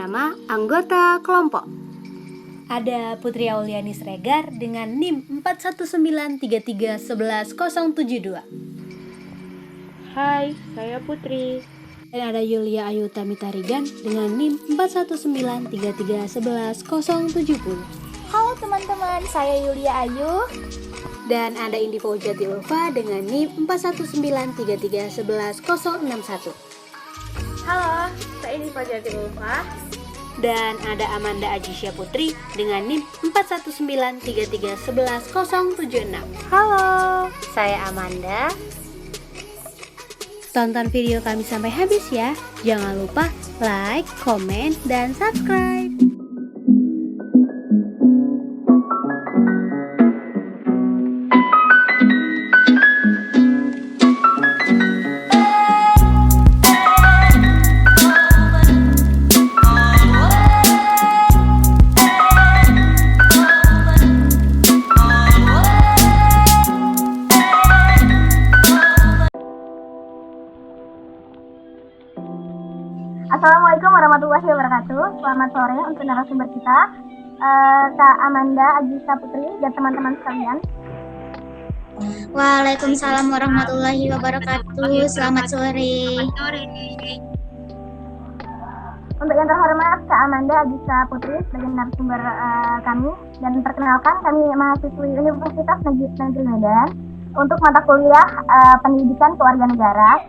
bersama anggota kelompok. Ada Putri Auliani Sregar dengan NIM 419331172. Hai, saya Putri. Dan ada Yulia Ayu Tamitarigan dengan NIM 419331170. Halo teman-teman, saya Yulia Ayu. Dan ada Indi Fauzati Ulfa dengan NIM 419331161. Halo, saya Indi Fauzati Ulfa. Dan ada Amanda Ajisya Putri dengan NIM 419331176. Halo, saya Amanda. Tonton video kami sampai habis ya. Jangan lupa like, komen, dan subscribe. Assalamualaikum warahmatullahi wabarakatuh. Selamat sore untuk narasumber kita, Kak Amanda Ajisya Putri dan teman-teman sekalian. Waalaikumsalam warahmatullahi wabarakatuh. Selamat sore. Untuk yang terhormat Kak Amanda Ajisya Putri sebagai narasumber kami, dan perkenalkan kami mahasiswi Universitas Negeri Medan untuk mata kuliah Pendidikan Kewarganegaraan.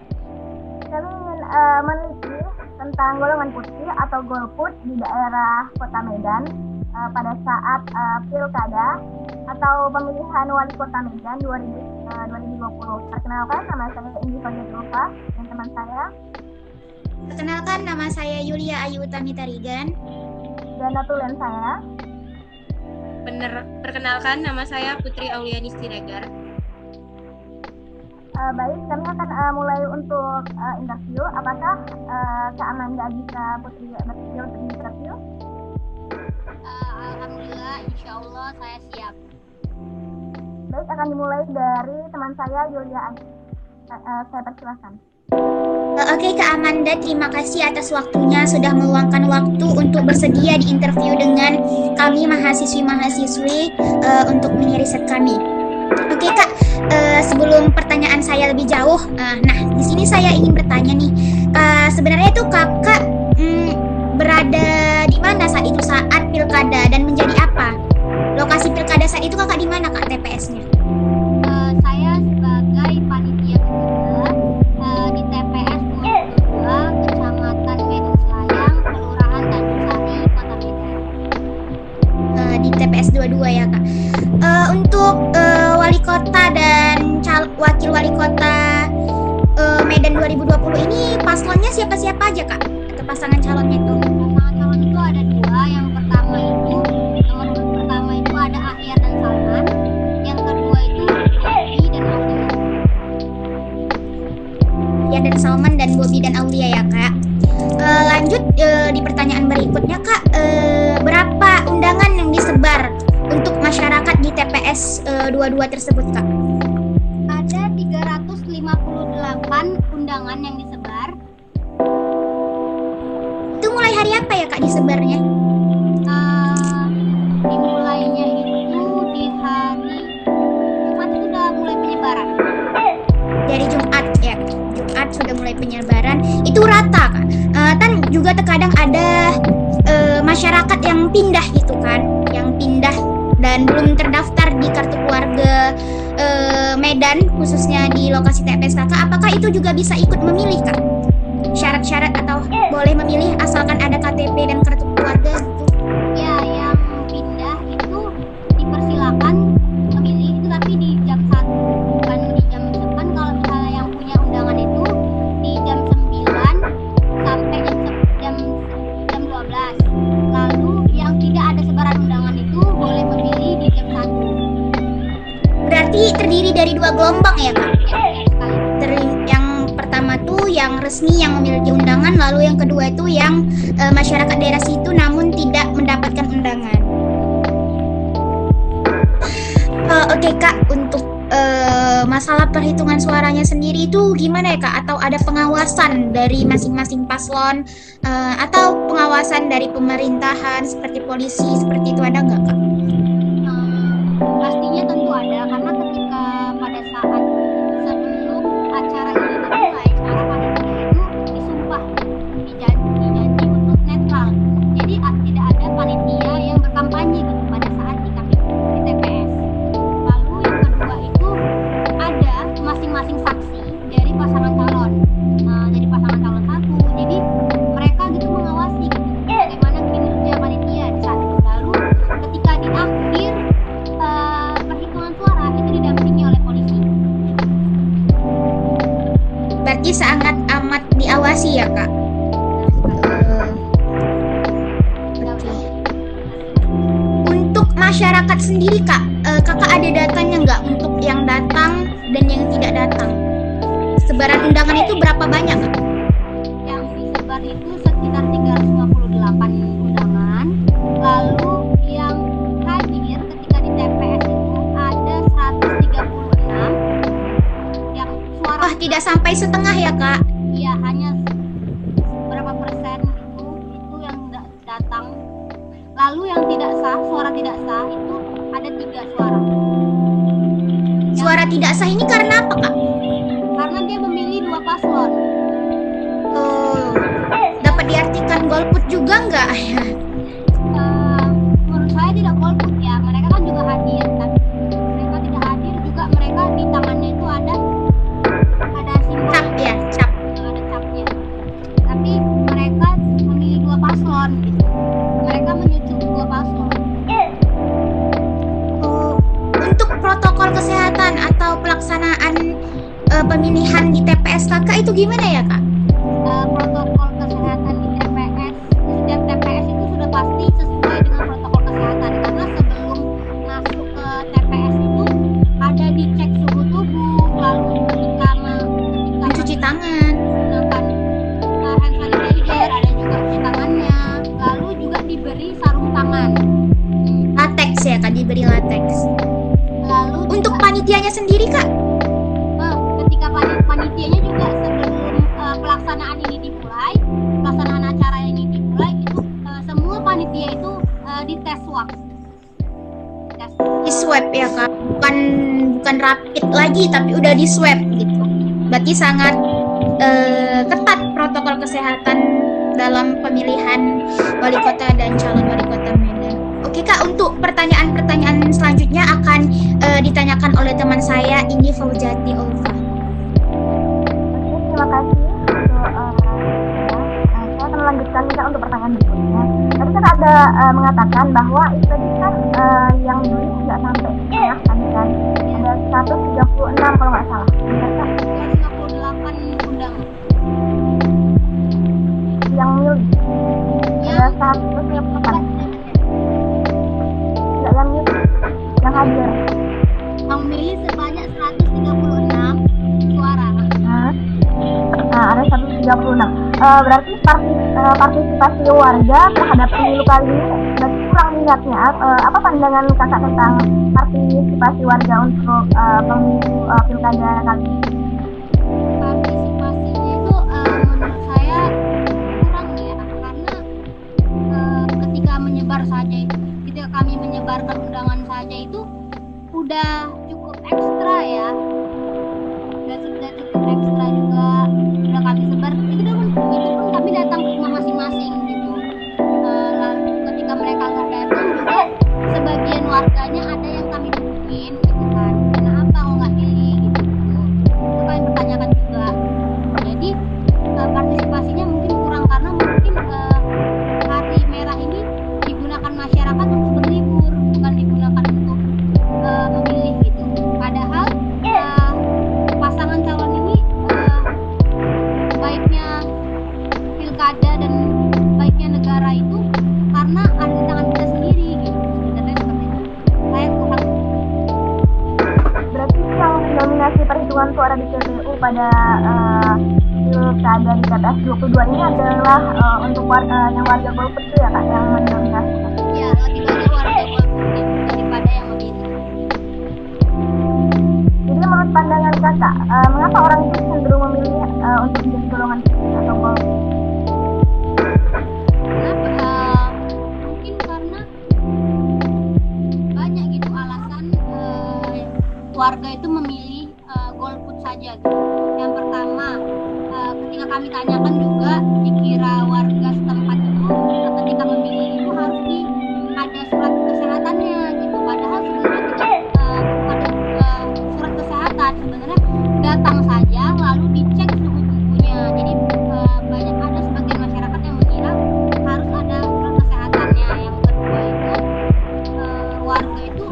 Kami ingin meneliti tentang golongan putih atau golput di daerah Kota Medan pada saat pilkada atau pemilihan wali kota Medan 2020. Perkenalkan, nama saya Indi Fauzati Ulfa dan teman saya. Perkenalkan, nama saya Yulia Ayu Tamitarigan. Dan notulen saya. Perkenalkan, nama saya Putri Auliani Sregar. Baik, kami akan mulai untuk interview. Apakah Kak Amanda Ajisya Putri bersedia untuk interview? Alhamdulillah, insya Allah saya siap. Baik, akan dimulai dari teman saya Yulia Ayu. Saya persilahkan. Oke Kak Amanda, terima kasih atas waktunya sudah meluangkan waktu untuk bersedia di interview dengan kami mahasiswi-mahasiswi untuk mini riset kami. Oke Kak, sebelum pertanyaan saya lebih jauh, di sini saya ingin bertanya nih, sebenarnya tuh kakak berada di mana saat itu saat pilkada dan menjadi apa? Lokasi pilkada saat itu kakak di mana Kak TPS-nya? Saya sebagai panitia kedua di TPS 22 Kecamatan Medan Selayang, Kelurahan Tanjung Sari, Kota Medan. Di TPS 22 ya Kak. Untuk wali kota dan wakil wali kota Medan 2020 ini paslonnya siapa-siapa aja Kak? Atau pasangan calonnya itu? Pasangan calon itu ada dua. Yang pertama itu, nomor pertama itu ada Ahyar dan Salman. Yang kedua itu Bobby dan Aulia. Ya, dan Salman dan Bobby dan Aulia ya Kak. Lanjut di pertanyaan berikutnya Kak, berapa undangan yang disebar untuk masyarakat di TPS 22 tersebut Kak? Ada 358 undangan yang disebar. Itu mulai hari apa ya Kak disebarnya? Dimulainya itu di hari Jumat sudah mulai penyebaran. Dari Jumat ya, Jumat sudah mulai penyebaran. Itu rata Kak. Kan juga terkadang ada masyarakat yang pindah gitu kan, yang pindah dan belum terdaftar di kartu keluarga Medan, khususnya di lokasi TPS kakak. Apakah itu juga bisa ikut memilih Kak? Syarat-syarat atau boleh memilih asalkan ada KTP dan kartu keluarga gitu? Ya, yang pindah itu dipersilakan memilih itu, tapi di jam 1, bukan di jam 9. Kalau misalnya yang punya undangan itu di jam 9 sampai jam 12. Lalu yang tidak ada sebaran undangan itu boleh memilih di jam 1. Berarti terdiri dari 2 gelombang ya Kak? Sekali. Yang pertama tuh yang resmi yang memiliki undangan, lalu yang kedua itu yang masyarakat daerah situ namun tidak mendapatkan undangan. Oke Kak, untuk masalah perhitungan suaranya sendiri itu gimana ya Kak? Atau ada pengawasan dari masing-masing paslon atau pengawasan dari pemerintahan seperti polisi seperti itu, ada nggak Kak? Pastinya tentu ada, karena ketika pada saat sebelum acara ini dimulai, para panitia itu disumpah, dijanji untuk netral. Jadi tidak ada panitia yang berkampanye gitu pada saat di TPS. Lalu yang kedua itu ada masing-masing saksi dari pasangan calon, dari pasangan calon satu. Jadi mereka gitu mengawasi gitu bagaimana kinerja panitia di saat itu. Lalu ketika di akhir perhitungan suara itu didampingi oleh polisi. Berarti sangat amat diawasi ya Kak? Untuk masyarakat sendiri Kak, Kakak ada datanya nggak untuk yang datang dan yang tidak datang? Sebaran undangan itu berapa banyak Kak? Yang disebar itu sekitar 358 undangan. Lalu yang hadir ketika di TPS itu ada 136. Yang suara Wah, tidak sampai setengah ya Kak? iya hanya berapa persen itu yang datang. Lalu yang tidak sah, suara tidak sah itu ada 3 suara. Suara tidak sah ini karena apa Kak? Karena dia memilih 2 paslon. Oh, dapat diartikan golput juga nggak? Menurut saya tidak golput ya, mereka kan juga hadir, tapi mereka tidak hadir juga, mereka di tangannya itu ada simbol, Cap ya, cap. ada capnya. Tapi mereka memilih 2 paslon gitu. Mereka menyusun 2 paslon. Oh, untuk protokol kesehatan atau pelaksanaan pemilihan di TPS Kakak itu gimana ya Kak? Protokol kesehatan di TPS, di setiap TPS itu sudah pasti sesuai dengan protokol kesehatan, karena sebelum masuk ke TPS itu ada dicek suhu tubuh, lalu ketika Mencuci tangan. menggunakan hand sanitizer ada juga cuci tangannya, lalu juga diberi sarung tangan. Latex ya Kak, diberi latex. Lalu Untuk panitianya sendiri Kak? ketika panitianya juga sebelum pelaksanaan acara ini dimulai itu semua panitia itu dites swab. Di swab ya Kak? Bukan rapid lagi tapi udah di swab gitu. Berarti sangat ketat protokol kesehatan dalam pemilihan wali kota dan calon wali kota Medan. Oke Kak, untuk pertanyaan-pertanyaan selanjutnya akan ditanyakan oleh teman saya, Indi Fauzati Ulfa. Terima kasih untuk saya akan melanjutkan Kak untuk pertanyaan berikutnya. Tadi kan ada mengatakan bahwa itu tadi kan yang beli nggak sampai setengah kan, ada 136 kalau nggak salah. Benar Kak? 158 undangan. Yang milih ada 138. Nggak yang milih, yang hadir. Memilih sebanyak 136 suara. Nah, ada 136. Berarti partisipasi warga terhadap pemilu kali ini berarti kurang minatnya. Apa pandangan Kakak tentang partisipasi warga untuk pemilu pilkada kali ini? Partisipasinya itu menurut saya kurang ya, karena ketika kami menyebarkan undangan saja itu udah cukup ekstra ya, udah cukup ekstra juga, udah kami sebar itu pun kami datang ke rumah masing-masing gitu. Lalu ketika mereka nggak datang juga sebagian warganya ada yang kami hubungin gitu kan, kenapa kok nggak pilih gitu, itu kami pertanyakan juga. Jadi partisipasinya mungkin kurang, karena mungkin hari merah ini digunakan masyarakat untuk berlibur, bukan digunakan untuk memilih gitu. Padahal pasangan calon ini baiknya pilkada dan baiknya negara itu karena ada di tangan kita sendiri gitu. Sebenarnya seperti itu. Saya kurang. Berarti yang mendominasi perhitungan suara di KPU pada pilkada di TPS 22 ini adalah untuk yang warga golput itu ya Kak, yang mendominasi. Ya, lebih banyak warga golput daripada yang memilih. Kak, mengapa orang itu cenderung memilih untuk menjadi golongan miskin atau golongan? Kenapa? Mungkin karena banyak gitu alasan warga itu memilih golput saja gitu. Yang pertama, ketika kami tanyakan juga dikira warga setempat itu ketika memilih itu harus ada surat kesehatannya gitu. Padahal sebenarnya tidak ada surat kesehatan, sebenarnya datang saja lalu dicek suhu tubuhnya. Jadi banyak ada sebagian masyarakat yang mengira harus ada surat kesehatannya. Yang kedua itu warga itu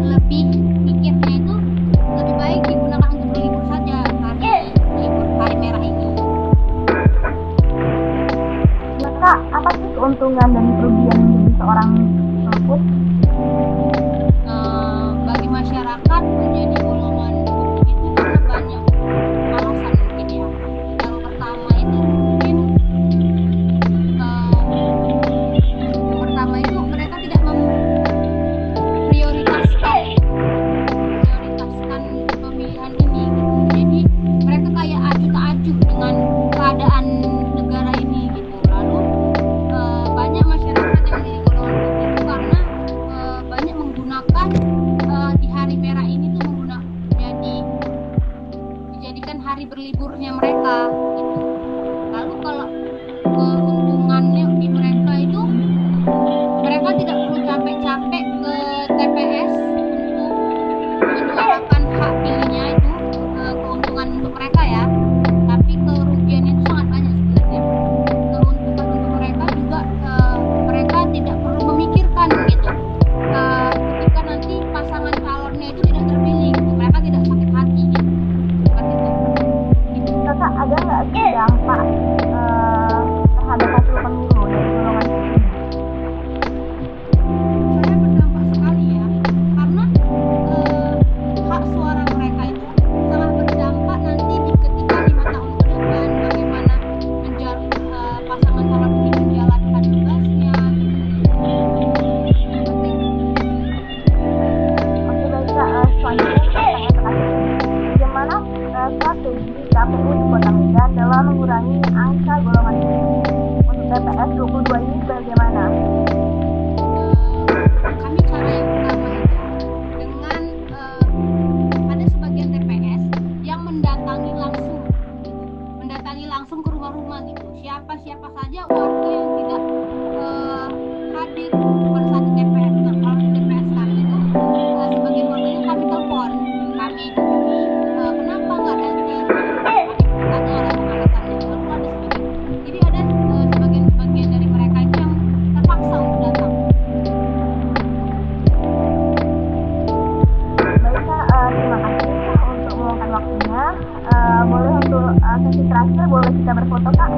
lebih mikirnya itu lebih baik digunakan untuk berlibur saja libur hari merah ini. Maka apa sih keuntungan dan kerugian menjadi seorang golput? Bagi masyarakat menjadi golongan putih itu karena banyak alasan mungkin ya. Yang pertama itu mungkin mereka tidak memprioritaskan pemilihan ini gitu. Jadi mereka kayak aju tak aju dengan keadaan negara ini gitu. Lalu banyak masyarakat yang menjadi golongan putih itu karena banyak menggunakan di hari merah ini tuh dijadikan hari berliburnya mereka gitu. Lalu kalau keuntungannya di mereka itu mereka tidak perlu capek-capek ke TPS untuk menyuarakan hak pilihnya itu, keuntungan untuk mereka ya. Tapi kerugiannya itu sangat banyak sebenarnya. Keuntungan untuk mereka juga mereka tidak perlu memikirkan gitu. Ketika nanti pasangan calonnya itu tidak terpilih, gitu. Mereka tidak sakit hati gitu. Seperti itu. Kakak, ada nggak sih dampak terhadap hasil pemilu dari golongan miskin? Saya berdampak sekali ya, karena hak suara mereka itu sangat berdampak nanti di ketika 5 tahun ke depan bagaimana pasangan calon ini menjalankan tugasnya. Seperti itu. Oke baik Kak, selanjutnya pertanyaan terakhir. Bagaimana strategi KPU di Kota Medan dalam mengurangi angka golongan miskin? Untuk TPS 22 ini bagaimana? Kami cara yang pertama itu dengan ada sebagian TPS yang mendatangi langsung ke rumah-rumah gitu. Siapa saja warga yang tidak hadir pada saat di TPS. Nah, kalau di TPS kami itu sebagian warganya kami telepon, kami hubungi, kenapa nggak datang? Kami tanya alasan-alasannya. Lalu ada sebagian dari mereka itu yang terpaksa untuk datang. Baik Kak, terima kasih untuk meluangkan waktunya. Boleh untuk sesi terakhir boleh kita berfoto Kak?